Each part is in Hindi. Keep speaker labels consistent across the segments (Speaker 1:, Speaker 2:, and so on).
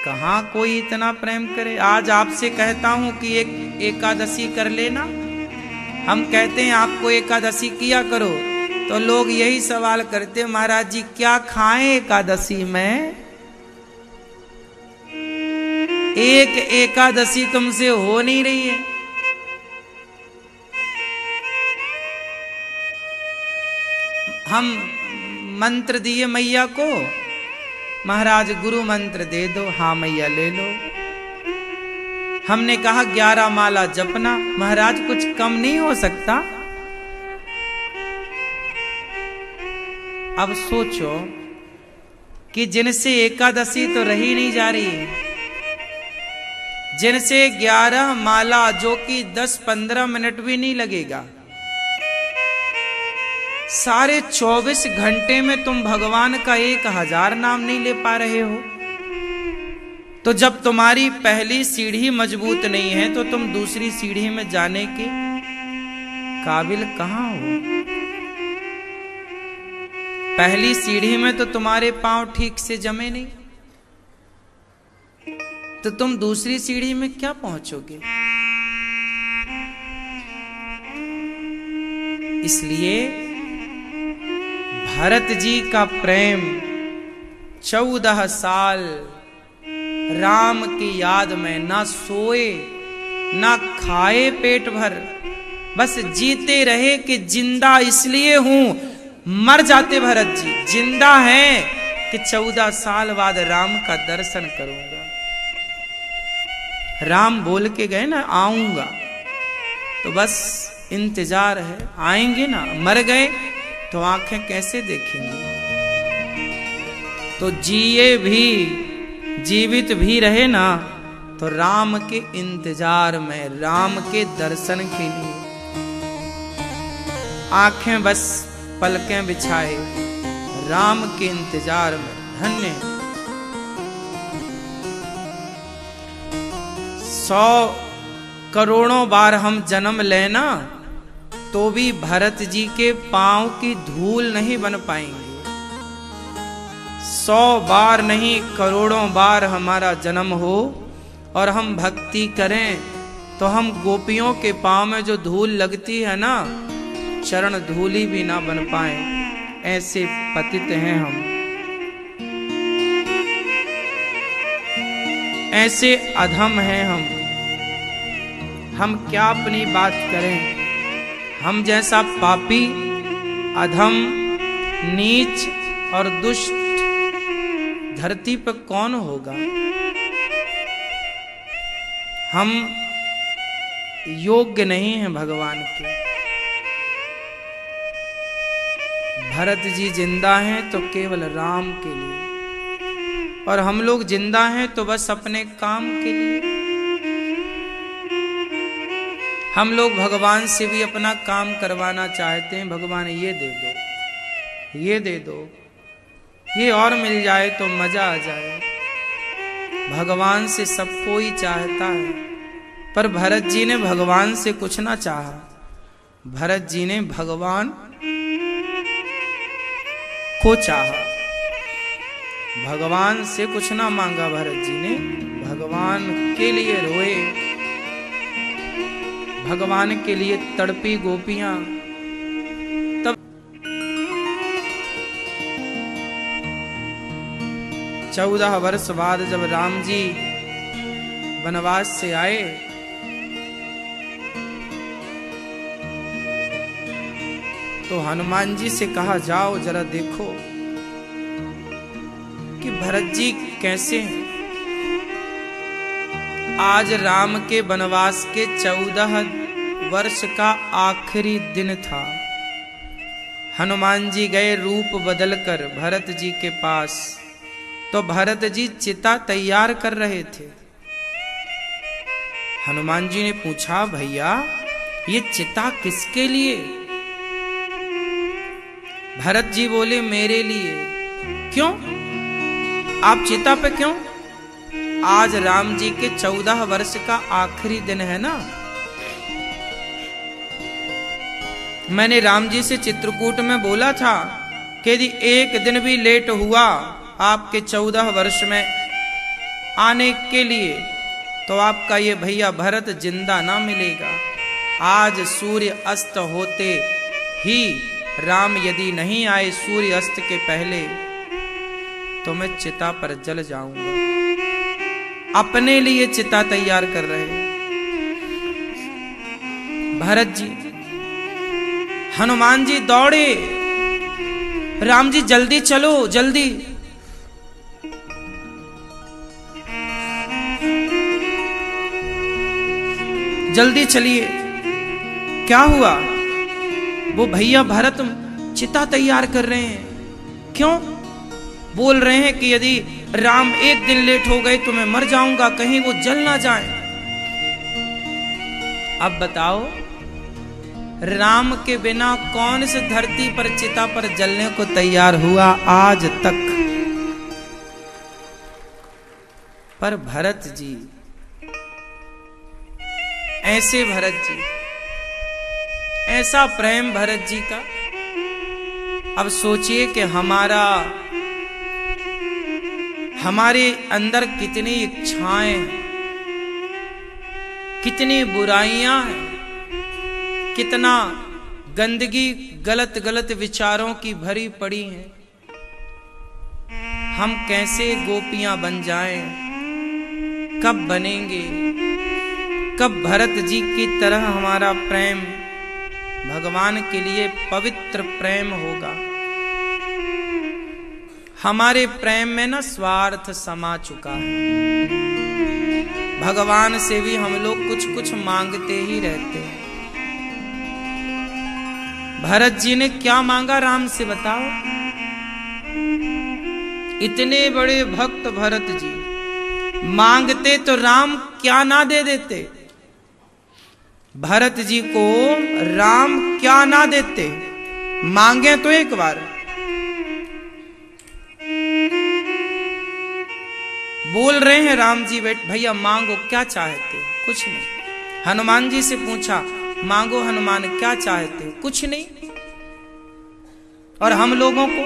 Speaker 1: कहाँ कोई इतना प्रेम करे। आज आपसे कहता हूं कि एक एकादशी कर लेना, हम कहते हैं आपको एकादशी किया करो, तो लोग यही सवाल करते महाराज जी क्या खाएं एकादशी में। एक एकादशी तुमसे हो नहीं रही है। हम मंत्र दिए मैया को, महाराज गुरु मंत्र दे दो, हाँ मैया ले लो। हमने कहा 11 माला जपना, महाराज कुछ कम नहीं हो सकता। अब सोचो कि जिनसे एकादशी तो रही नहीं जा रही है, जिनसे 11 माला जो कि 10-15 मिनट भी नहीं लगेगा, सारे 24 घंटे में तुम भगवान का 1000 नाम नहीं ले पा रहे हो, तो जब तुम्हारी पहली सीढ़ी मजबूत नहीं है तो तुम दूसरी सीढ़ी में जाने के काबिल कहां हो। पहली सीढ़ी में तो तुम्हारे पांव ठीक से जमे नहीं, तो तुम दूसरी सीढ़ी में क्या पहुंचोगे। इसलिए भरत जी का प्रेम 14 साल राम की याद में ना सोए ना खाए पेट भर, बस जीते रहे कि जिंदा इसलिए हूं, मर जाते भरत जी जिंदा हैं कि 14 साल बाद राम का दर्शन करूंगा। राम बोल के गए ना आऊंगा, तो बस इंतजार है, आएंगे ना। मर गए तो आंखें कैसे देखेंगी। तो जिए भी जीवित भी रहे ना तो राम के इंतजार में, राम के दर्शन के लिए आंखें बस पलकें बिछाए राम के इंतजार में। धन्य 100 करोड़ों बार हम जन्म लेना तो भी भरत जी के पांव की धूल नहीं बन पाएंगे। 100 बार नहीं करोड़ों बार हमारा जन्म हो और हम भक्ति करें तो हम गोपियों के पांव में जो धूल लगती है ना, चरण धूली भी ना बन पाए, ऐसे पतित हैं हम, ऐसे अधम हैं हम क्या अपनी बात करें। हम जैसा पापी, अधम, नीच और दुष्ट धरती पर कौन होगा। हम योग्य नहीं हैं भगवान के। भरत जी जिंदा हैं तो केवल राम के लिए, और हम लोग जिंदा हैं तो बस अपने काम के लिए। हम लोग भगवान से भी अपना काम करवाना चाहते हैं, भगवान ये दे दो, ये दे दो, ये और मिल जाए तो मजा आ जाए। भगवान से सब कोई चाहता है, पर भरत जी ने भगवान से कुछ ना चाहा। भरत जी ने भगवान को चाहा, भगवान से कुछ ना मांगा। भरत जी ने भगवान के लिए रोए, भगवान के लिए तड़पी गोपियां। तब 14 वर्ष बाद जब राम जी वनवास से आए तो हनुमान जी से कहा जाओ जरा देखो कि भरत जी कैसे हैं। आज राम के वनवास के 14 वर्ष का आखिरी दिन था। हनुमान जी गए रूप बदलकर भरत जी के पास, तो भरत जी चिता तैयार कर रहे थे। हनुमान जी ने पूछा भैया ये चिता किसके लिए। भरत जी बोले मेरे लिए। क्यों, आप चिता पे क्यों। आज राम जी के 14 वर्ष का आखिरी दिन है ना। मैंने राम जी से चित्रकूट में बोला था कि यदि एक दिन भी लेट हुआ आपके 14 वर्ष में आने के लिए, तो आपका ये भैया भरत जिंदा ना मिलेगा। आज सूर्य अस्त होते ही राम यदि नहीं आए सूर्य अस्त के पहले, तो मैं चिता पर जल जाऊंगा। अपने लिए चिता तैयार कर रहे हैं भरत जी। हनुमान जी दौड़े, राम जी जल्दी चलो, जल्दी। जल्दी चलिए। क्या हुआ? वो भैया भरत चिता तैयार कर रहे हैं। क्यों? बोल रहे हैं कि यदि राम एक दिन लेट हो गए तो मैं मर जाऊंगा, कहीं वो जल ना जाए। अब बताओ, राम के बिना कौन से धरती पर चिता पर जलने को तैयार हुआ आज तक? पर भरत जी, ऐसे भरत जी, ऐसा प्रेम भरत जी का। अब सोचिए कि हमारे अंदर कितनी इच्छाएं, कितनी बुराइयां हैं, कितना गंदगी, गलत गलत विचारों की भरी पड़ी हैं। हम कैसे गोपियां बन जाएं? कब बनेंगे? कब भरत जी की तरह हमारा प्रेम भगवान के लिए पवित्र प्रेम होगा? हमारे प्रेम में ना स्वार्थ समा चुका है। भगवान से भी हम लोग कुछ कुछ मांगते ही रहते हैं। भरत जी ने क्या मांगा राम से, बताओ? इतने बड़े भक्त भरत जी, मांगते तो राम क्या ना दे देते? भरत जी को राम क्या ना देते? मांगे तो एक बार। बोल रहे हैं राम जी, भैया मांगो, क्या चाहते? कुछ नहीं। हनुमान जी से पूछा, मांगो हनुमान, क्या चाहते? कुछ नहीं। और हम लोगों को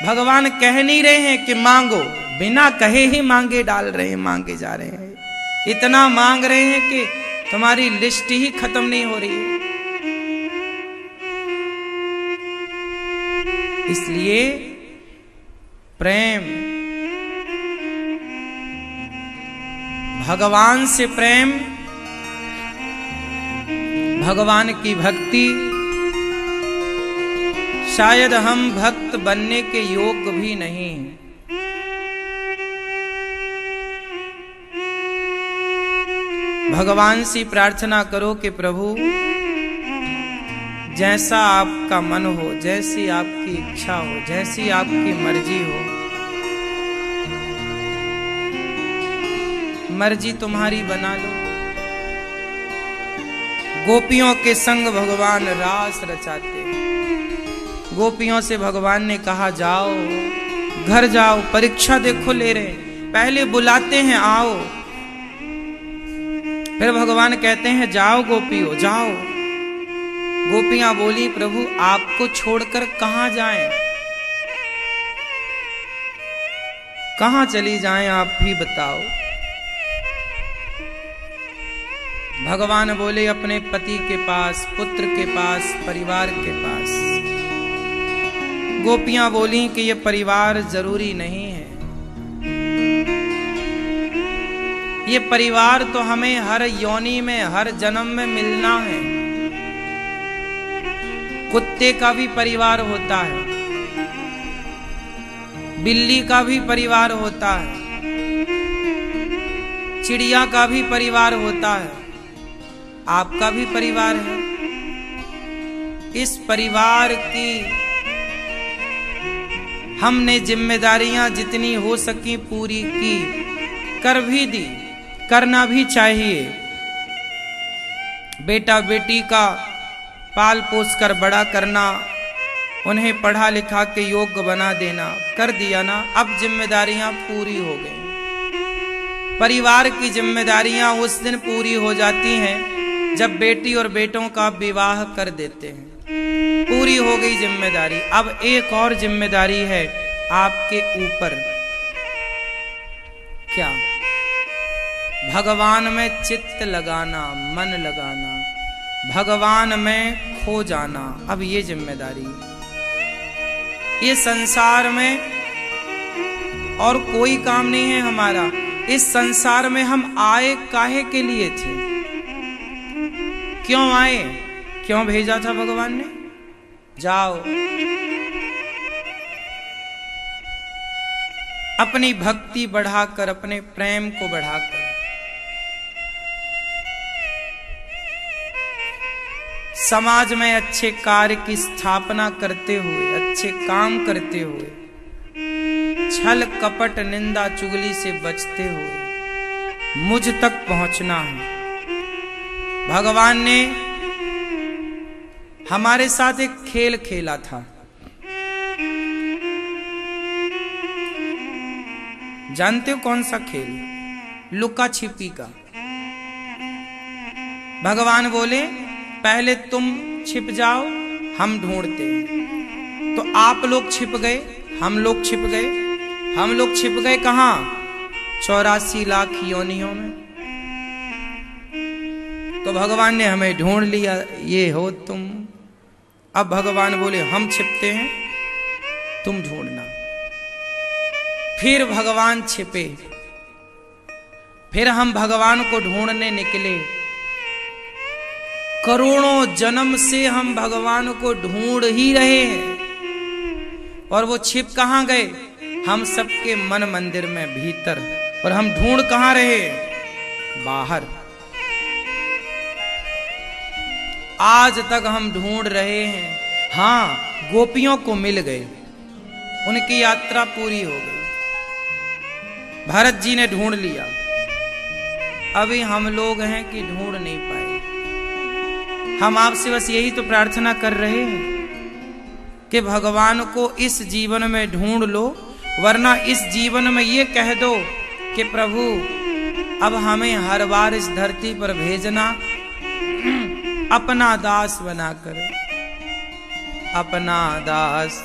Speaker 1: भगवान कह नहीं रहे हैं कि मांगो, बिना कहे ही मांगे डाल रहे हैं, मांगे जा रहे हैं। इतना मांग रहे हैं कि तुम्हारी लिस्ट ही खत्म नहीं हो रही है। इसलिए प्रेम, भगवान से प्रेम, भगवान की भक्ति, शायद हम भक्त बनने के योग्य भी नहीं हैं। भगवान से प्रार्थना करो कि प्रभु जैसा आपका मन हो, जैसी आपकी इच्छा हो, जैसी आपकी मर्जी हो, मर्जी तुम्हारी बना लो। गोपियों के संग भगवान रास रचाते। गोपियों से भगवान ने कहा जाओ, घर जाओ, परीक्षा देखो ले रहे। पहले बुलाते हैं आओ, फिर भगवान कहते हैं जाओ गोपियों जाओ। गोपियां बोली प्रभु आपको छोड़कर कहां जाएं? कहां चली जाएं आप भी बताओ। भगवान बोले अपने पति के पास, पुत्र के पास, परिवार के पास। गोपियां बोली कि ये परिवार जरूरी नहीं है। ये परिवार तो हमें हर योनि में, हर जन्म में मिलना है। कुत्ते का भी परिवार होता है, बिल्ली का भी परिवार होता है, चिड़िया का भी परिवार होता है, आपका भी परिवार है। इस परिवार की हमने जिम्मेदारियां जितनी हो सकी पूरी की, कर भी दी, करना भी चाहिए। बेटा बेटी का पाल पोस कर बड़ा करना, उन्हें पढ़ा लिखा के योग्य बना देना, कर दिया ना। अब जिम्मेदारियां पूरी हो गई। परिवार की जिम्मेदारियां उस दिन पूरी हो जाती हैं जब बेटी और बेटों का विवाह कर देते हैं। पूरी हो गई जिम्मेदारी। अब एक और जिम्मेदारी है आपके ऊपर। भगवान में चित्त लगाना, मन लगाना, भगवान में खो जाना, अब ये जिम्मेदारी है। ये संसार में और कोई काम नहीं है हमारा। इस संसार में हम आए काहे के लिए थे? क्यों आए? क्यों भेजा था भगवान ने? जाओ अपनी भक्ति बढ़ाकर, अपने प्रेम को बढ़ाकर समाज में अच्छे कार्य की स्थापना करते हुए, अच्छे काम करते हुए, छल कपट निंदा चुगली से बचते हुए मुझ तक पहुंचना है। भगवान ने हमारे साथ एक खेल खेला था। जानते हो कौन सा खेल? लुका छिपी का। भगवान बोले पहले तुम छिप जाओ, हम ढूंढते हैं। तो आप लोग छिप गए, हम लोग छिप गए। हम लोग छिप गए कहां? 84 लाख योनियों में। तो भगवान ने हमें ढूंढ लिया, ये हो तुम। अब भगवान बोले हम छिपते हैं, तुम ढूंढना। फिर भगवान छिपे, फिर हम भगवान को ढूंढने निकले। करोड़ों जन्म से हम भगवान को ढूंढ ही रहे हैं। और वो छिप कहां गए? हम सबके मन मंदिर में भीतर। और हम ढूंढ कहां रहे? बाहर। आज तक हम ढूंढ रहे हैं। हां, गोपियों को मिल गए, उनकी यात्रा पूरी हो गई। भरत जी ने ढूंढ लिया। अभी हम लोग हैं कि ढूंढ नहीं पाए। हम आपसे बस यही तो प्रार्थना कर रहे हैं कि भगवान को इस जीवन में ढूंढ लो, वरना इस जीवन में ये कह दो कि प्रभु अब हमें हर बार इस धरती पर भेजना अपना दास बनाकर। अपना दास